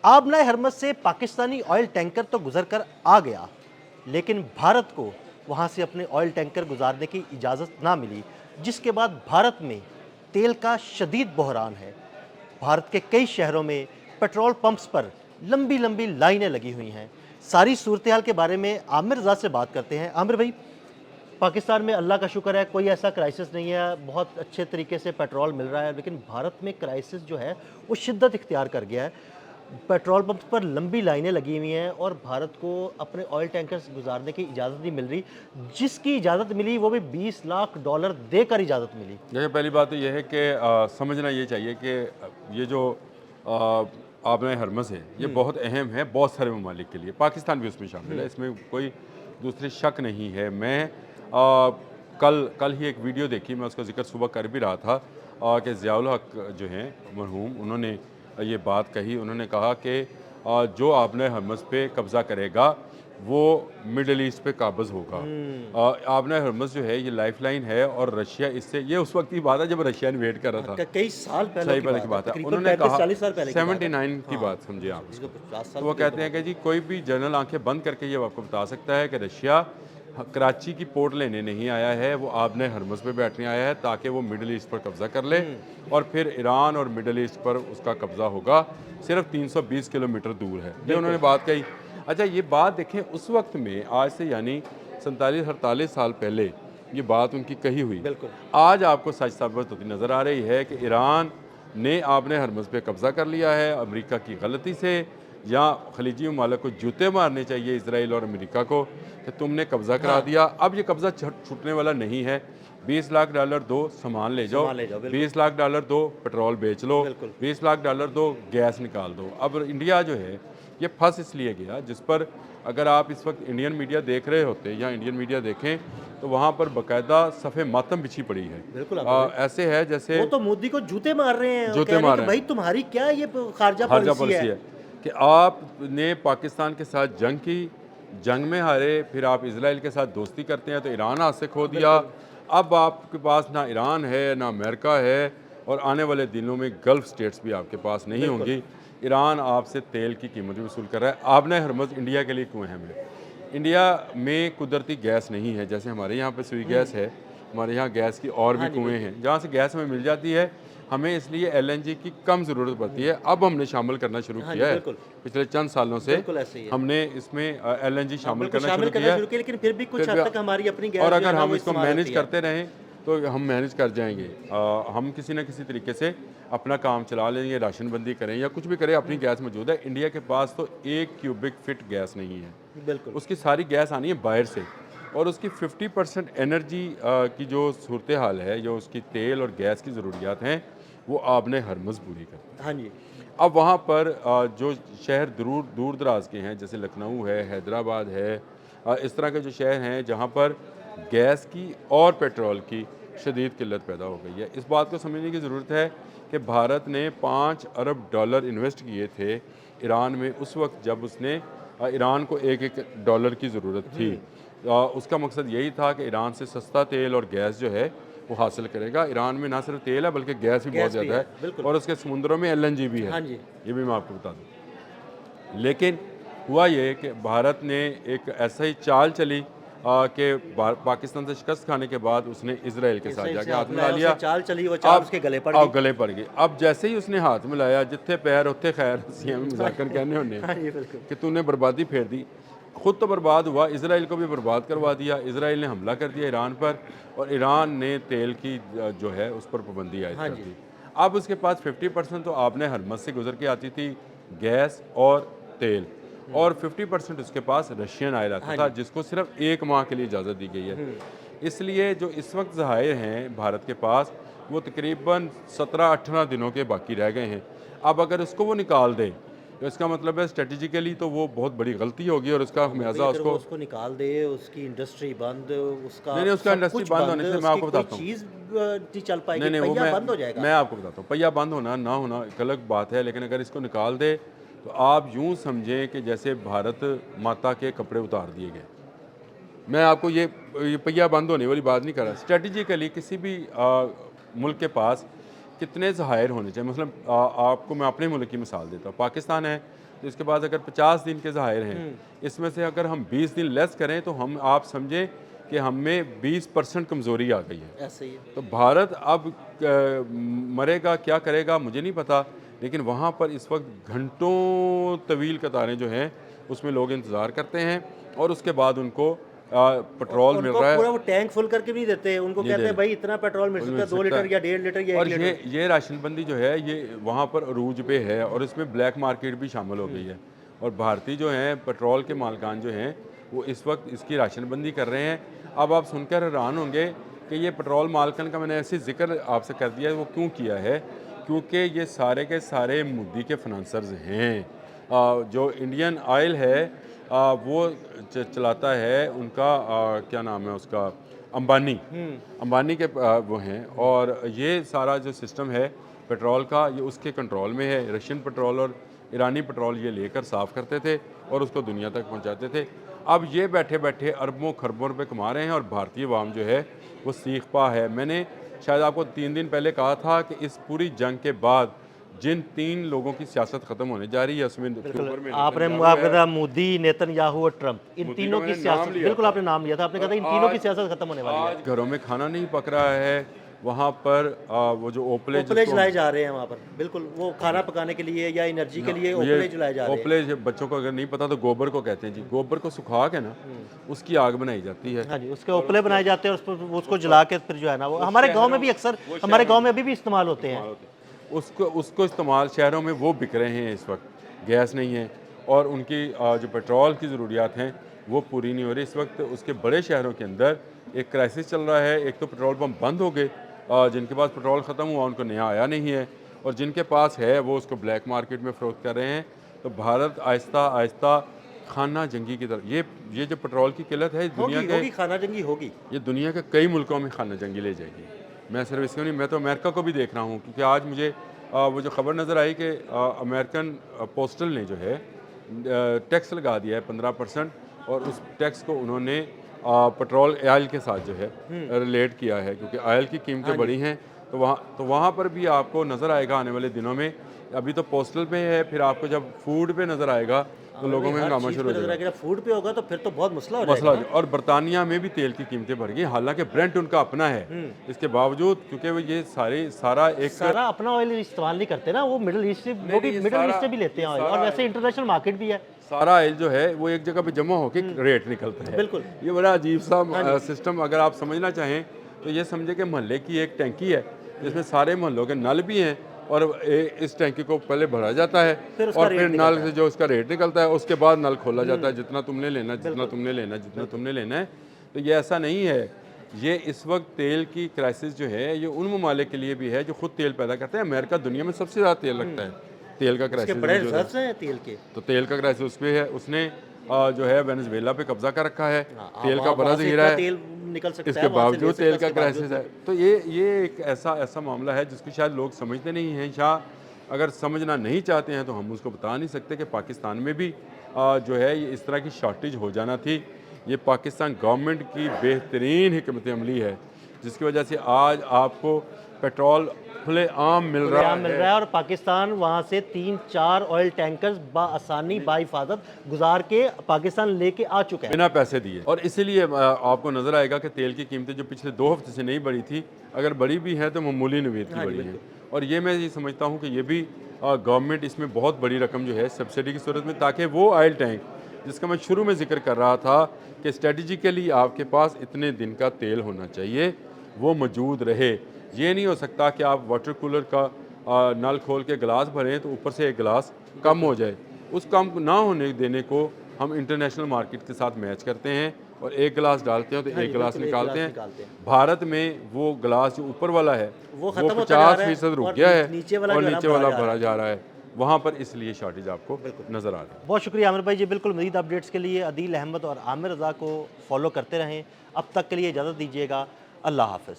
आबनाए हरमज से Pakistani oil tanker तो गुजर कर आ गया, लेकिन भारत को वहां से अपने ऑयल टैंकर गुजारने की इजाज़त ना मिली, जिसके बाद भारत में तेल का शदीद बहरान है। भारत के कई शहरों में पेट्रोल पंप्स पर लंबी लंबी लाइनें लगी हुई हैं। सारी सूरत हाल के बारे में आमिर रज़ा से बात करते हैं। आमिर भाई, पाकिस्तान में अल्लाह का शुक्र है कोई ऐसा क्राइसिस नहीं है, बहुत अच्छे तरीके से पेट्रोल मिल रहा है, लेकिन भारत में क्राइसिस जो है वो शिद्दत इख्तियार कर गया है। पेट्रोल पंप पर लंबी लाइनें लगी हुई हैं और भारत को अपने ऑयल टैंकर्स गुजारने की इजाज़त नहीं मिल रही। जिसकी इजाज़त मिली वो भी $20 लाख देकर इजाज़त मिली। देखिए, पहली बात तो ये है कि समझना ये चाहिए कि ये जो आबनाए हरमज़ है ये बहुत अहम है बहुत सारे ममालिक के लिए, पाकिस्तान भी उसमें शामिल है, इसमें कोई दूसरी शक नहीं है। मैं कल ही एक वीडियो देखी, मैं उसका जिक्र सुबह कर भी रहा था कि ज़ियाउल हक जो हैं मरहूम, उन्होंने ये बात कही। उन्होंने कहा कि जो आबनाए हरमज़ पे कब्ज़ा करेगा वो मिडल ईस्ट पे काबज़ होगा। आबनाए हरमज़ जो है ये लाइफलाइन है और रशिया इससे, ये उस वक्त की बात है जब रशिया इन्वेड कर रहा था, कई साल पहले सही पहले की बात है। उन्होंने कहा 40 साल पहले की बात है। 79 की बात समझिए आप उसको। तो वो कहते हैं कि जी कोई भी जर्नल आंखें बंद करके ये आपको बता सकता है कि रशिया कराची की पोर्ट लेने नहीं आया है, वो आबनाए हरमज़ पे बैठने आया है ताकि वो मिडल ईस्ट पर कब्ज़ा कर ले और फिर ईरान और मिडल ईस्ट पर उसका कब्ज़ा होगा। सिर्फ 320 किलोमीटर दूर है, ये उन्होंने बात कही। अच्छा, ये बात देखें उस वक्त में, आज से यानी 47-48 साल पहले ये बात उनकी कही हुई। आज आपको सच साबित होती नज़र आ रही है कि ईरान ने आबनाए हरमज़ पे कब्ज़ा कर लिया है अमेरिका की गलती से, या खलीजी ममालिक को जूते मारने चाहिए इसराइल और अमेरिका को कि तुमने कब्ज़ा करा दिया। अब ये कब्ज़ा छूटने वाला नहीं है। $20 लाख दो, सामान ले जाओ, $20 लाख दो, पेट्रोल बेच लो, $20 लाख दो, गैस निकाल दो। अब इंडिया जो है ये फंस इसलिए गया, जिस पर अगर आप इस वक्त इंडियन मीडिया देख रहे होते या इंडियन मीडिया देखें तो वहाँ पर बाकायदा सफ़े मातम बिछी पड़ी है। ऐसे है जैसे वो तो मोदी को जूते मार रहे हैं, जूते मार रहे हैं, भाई तुम्हारी क्या ये खारजा पॉलिसी है कि आपने पाकिस्तान के साथ जंग की, जंग में हारे, फिर आप इजराइल के साथ दोस्ती करते हैं तो ईरान हाथ से खो दिया। अब आपके पास ना ईरान है ना अमेरिका है, और आने वाले दिनों में गल्फ़ स्टेट्स भी आपके पास नहीं होंगी। ईरान आपसे तेल की कीमत भी वसूल कर रहा है। आबनाए हरमज़ इंडिया के लिए क्यों अहम है? इंडिया में कुदरती गैस नहीं है, जैसे हमारे यहाँ पे सुई गैस है, हमारे यहाँ गैस की और भी कुएँ हैं जहाँ से गैस हमें मिल जाती है। हमें इसलिए एलएनजी की कम ज़रूरत पड़ती है। अब हमने शामिल करना शुरू किया है, पिछले चंद सालों से हमने इसमें एलएनजी शामिल करना शुरू किया है, लेकिन फिर भी कुछ हद तक हमारी अपनी गैस, और अगर हम इसको मैनेज करते रहें तो हम मैनेज कर जाएंगे। हम किसी न किसी तरीके से अपना काम चला लेंगे, राशनबंदी करें या कुछ भी करें, अपनी गैस मौजूद है। इंडिया के पास तो 1 क्यूबिक फिट गैस नहीं है, उसकी सारी गैस आनी है बाहर से, और उसकी 50% एनर्जी की जो सूरत हाल है, जो उसकी तेल और गैस की ज़रूरियात हैं, वो आबनाए हरमज़ पूरी करता है। हाँ जी। अब वहाँ पर जो शहर दूर दराज के हैं, जैसे लखनऊ है, हैदराबाद है, इस तरह के जो शहर हैं जहाँ पर गैस की और पेट्रोल की शदीद किल्लत पैदा हो गई है। इस बात को समझने की ज़रूरत है कि भारत ने $5 अरब इन्वेस्ट किए थे ईरान में उस वक्त जब उसने ईरान को $1 की ज़रूरत थी। उसका मकसद यही था कि ईरान से सस्ता तेल और गैस जो है वो हासिल करेगा। ईरान में ना सिर्फ तेल है बल्कि गैस भी बहुत ज़्यादा है, और उसके समुद्रों में एलएनजी भी है। हाँ जी। ये भी मैं आपको बता दूँ। लेकिन हुआ ये कि भारत ने एक ऐसा ही चाल चली कि पाकिस्तान से शिकस्त खाने के बाद उसने इसराइल के साथ जाके हाथ मिला लिया। चाल चली, वो चाल उसके गले पड़ गई। गले पड़ गई। अब जैसे ही उसने हाथ मिलाया, जिथे पैर उत्थे खैर, मजाकन कहने होने कि तूने बर्बादी फेर दी। खुद तो बर्बाद हुआ, इसराइल को भी बर्बाद करवा दिया। इसराइल ने हमला कर दिया ईरान पर, और ईरान ने तेल की जो है उस पर पाबंदी आयद कर दी। अब उसके पास 50% तो आबनाए हरमज़ से गुजर के आती थी गैस और तेल, और 50% उसके पास रशियन आयल आता था, जिसको सिर्फ 1 माह के लिए इजाज़त दी गई है। इसलिए जो इस वक्त ज़खायर हैं भारत के पास, वो तकरीबन 17-18 दिनों के बाकी रह गए हैं। अब अगर उसको वो निकाल दें तो इसका मतलब है स्ट्रेटेजिकली तो वो बहुत बड़ी गलती होगी, और उसका खमियाजा उसको निकाल दे, उसकी इंडस्ट्री बंद, उसका नहीं, उसका इंडस्ट्री बंद होने से मैं आपको बताता हूँ, चीज़ नहीं चल पाएगी, नहीं, पहिया बंद हो जाएगा। मैं आपको बताता हूँ, पहिया बंद होना ना होना एक अलग बात है, लेकिन अगर इसको निकाल दे तो आप यूँ समझें कि जैसे भारत माता के कपड़े उतार दिए गए। मैं आपको ये पहिया बंद होने वाली बात नहीं कर रहा। स्ट्रेटजिकली किसी भी मुल्क के पास कितने ज़खायर होने चाहिए, मतलब आपको मैं अपने मुल्क की मिसाल देता हूँ। पाकिस्तान है, तो इसके बाद अगर 50 दिन के ज़ाहिर हैं, इसमें से अगर हम 20 दिन लेस करें तो हम आप समझें कि हमें 20% कमज़ोरी आ गई है। ऐसे ही है। तो भारत अब मरेगा क्या करेगा मुझे नहीं पता, लेकिन वहाँ पर इस वक्त घंटों तवील कतारें जो हैं उसमें लोग इंतज़ार करते हैं और उसके बाद उनको पेट्रोल मिल उनको रहा है। पूरा वो टैंक फुल करके भी नहीं देते, उनको नहीं कहते दे हैं भाई इतना पेट्रोल मिल सकता है, 2 लीटर या 1.5 लीटर या 1 और लीटर। ये राशनबंदी जो है ये वहाँ पर अरूज पे है और इसमें ब्लैक मार्केट भी शामिल हो गई है। और भारतीय जो हैं पेट्रोल के मालिकान जो हैं वो इस वक्त इसकी राशनबंदी कर रहे हैं। अब आप सुनकर हैरान होंगे कि ये पेट्रोल मालिकान का मैंने ऐसे जिक्र आपसे कर दिया है, वो क्यों किया है, क्योंकि ये सारे के सारे मोदी के फाइनेंसर्स हैं। जो इंडियन ऑयल है वो चलाता है उनका क्या नाम है उसका, अंबानी। अंबानी के वो हैं और ये सारा जो सिस्टम है पेट्रोल का ये उसके कंट्रोल में है। रशियन पेट्रोल और ईरानी पेट्रोल ये लेकर साफ़ करते थे और उसको दुनिया तक पहुंचाते थे। अब ये बैठे बैठे अरबों खरबों रुपए कमा रहे हैं और भारतीय अवाम जो है वो सीख पा है। मैंने शायद आपको 3 दिन पहले कहा था कि इस पूरी जंग के बाद जिन 3 लोगों की सियासत खत्म होने जा रही है उसमें आपने आपका था मोदी, नेतन्याहू और ट्रंप, इन तीनों की सियासत, बिल्कुल आपने नाम लिया था, आपने कहा था इन तीनों की सियासत खत्म होने वाली है। आज घरों में खाना नहीं पक रहा है, वहाँ पर वो जो ओपले जलाए जा रहे हैं वहाँ पर, बिल्कुल वो खाना पकाने के लिए या एनर्जी के लिए ओपले जलाए जा रहे हैं। ओपले बच्चों को अगर नहीं पता तो गोबर को कहते हैं जी। गोबर को सुखा के ना उसकी आग बनाई जाती है। हाँ जी, उसके ओपले बनाए जाते हैं, उस पर उसको जला के फिर जो है ना वो हमारे गांव में भी अक्सर, हमारे गांव में अभी भी इस्तेमाल होते हैं। उसको इस्तेमाल शहरों में वो बिक रहे हैं इस वक्त, गैस नहीं है और उनकी जो पेट्रोल की ज़रूरियात हैं वो पूरी नहीं हो रही इस वक्त। उसके बड़े शहरों के अंदर एक क्राइसिस चल रहा है। एक तो पेट्रोल पंप बंद हो गए, जिनके पास पेट्रोल ख़त्म हुआ उनको नया आया नहीं है और जिनके पास है वो उसको ब्लैक मार्केट में फ़रोख्त कर रहे हैं। तो भारत आहिस्ता आहिस्ता खाना जंगी की तरफ, ये जो पेट्रोल की किल्लत है दुनिया के, खाना जंगी होगी, ये दुनिया के कई मुल्कों में खाना जंगी ले जाएगी। मैं सिर्फ इसको नहीं, मैं तो अमेरिका को भी देख रहा हूँ, क्योंकि आज मुझे वो जो खबर नज़र आई कि अमेरिकन पोस्टल ने जो है टैक्स लगा दिया है 15% और उस टैक्स को उन्होंने पेट्रोल ऑयल के साथ जो है रिलेट किया है, क्योंकि ऑयल की कीमतें बढ़ी हैं। तो वहाँ पर भी आपको नज़र आएगा आने वाले दिनों में। अभी तो पोस्टल पे है, फिर आपको जब फूड पे नज़र आएगा तो लोगों में हंगामा शुरू हो जाएगा। फूड पे होगा तो फिर तो बहुत मसला हो जाएगा। और बरतानिया में भी तेल की कीमतें बढ़ गई, हालांकि ब्रेंट उनका अपना है। इसके बावजूद क्योंकि वो ये सारा अपना ऑयल इस्तेमाल नहीं करते ना, वो मिडिल ईस्ट से, वो भी मिडिल ईस्ट से भी लेते हैं ऑयल, और वैसे इंटरनेशनल मार्केट भी है। सारा ऑयल जो है वो एक जगह पे जमा होकर रेट निकलता है। बिल्कुल, ये बड़ा अजीब सा सिस्टम अगर आप समझना चाहें तो ये समझे कि मोहल्ले की एक टैंकी है जिसमें सारे मोहल्लों के नल भी हैं और इस टैंकी को पहले भरा जाता है और फिर नल से जो उसका रेट निकलता है उसके बाद नल खोला जाता है, जितना तुमने लेना, जितना तुमने लेना, जितना तुमने लेना है। तो ये ऐसा नहीं है। ये इस वक्त तेल की क्राइसिस जो है ये उन ममालिक के लिए भी है जो खुद तेल पैदा करते हैं। अमेरिका दुनिया में सबसे ज़्यादा तेल लगता है, तेल का क्राइसिस तेल के, तो तेल का क्राइसिस उस पे है। उसने जो है वेनेजुएला पे कब्जा कर रखा है, तेल का बड़ा ज़खीरा है, तेल निकल सकता है, इसके बावजूद तेल का क्राइसिस है। तो ये एक ऐसा मामला है जिसको शायद लोग समझते नहीं हैं। शायद अगर समझना नहीं चाहते हैं तो हम उसको बता नहीं सकते कि पाकिस्तान में भी जो है ये इस तरह की शॉर्टेज हो जाना थी। ये पाकिस्तान गवर्नमेंट की बेहतरीन हिकमत अमली है जिसकी वजह से आज आपको पेट्रोल खुले आम मिल रहा है और पाकिस्तान वहाँ से 3-4 ऑयल टैंकर्स बाआसानी बाहिफाजत गुजार के पाकिस्तान लेके आ चुका है बिना पैसे दिए। और इसीलिए आपको नज़र आएगा कि तेल की कीमतें जो पिछले 2 हफ्ते से नहीं बढ़ी थी, अगर बढ़ी भी है तो मामूली नवीद की बढ़ी है। और ये मैं ये समझता हूँ कि ये भी गवर्नमेंट इसमें बहुत बड़ी रकम जो है सब्सिडी की सूरत में, ताकि वो ऑयल टैंक जिसका मैं शुरू में जिक्र कर रहा था कि स्ट्रेटजिकली आपके पास इतने दिन का तेल होना चाहिए, वो मौजूद रहे। ये नहीं हो सकता कि आप वाटर कूलर का नल खोल के गिलास भरें तो ऊपर से एक गिलास कम हो जाए। उस कम ना होने देने को हम इंटरनेशनल मार्केट के साथ मैच करते हैं और एक गिलास डालते हैं तो एक गिलास निकालते हैं। भारत में वो गिलास जो ऊपर वाला है वो 50% रुक गया है और नीचे वाला भरा जा रहा है वहाँ पर, इसलिए शॉर्टेज आपको नज़र आ रही है। बहुत शुक्रिया आमिर भाई जी। बिल्कुल मज़ीद अपडेट्स के लिए अदील अहमद और आमिर रज़ा को फॉलो करते रहें। अब तक के लिए इजाज़त दीजिएगा। अल्लाह हाफ़िज़।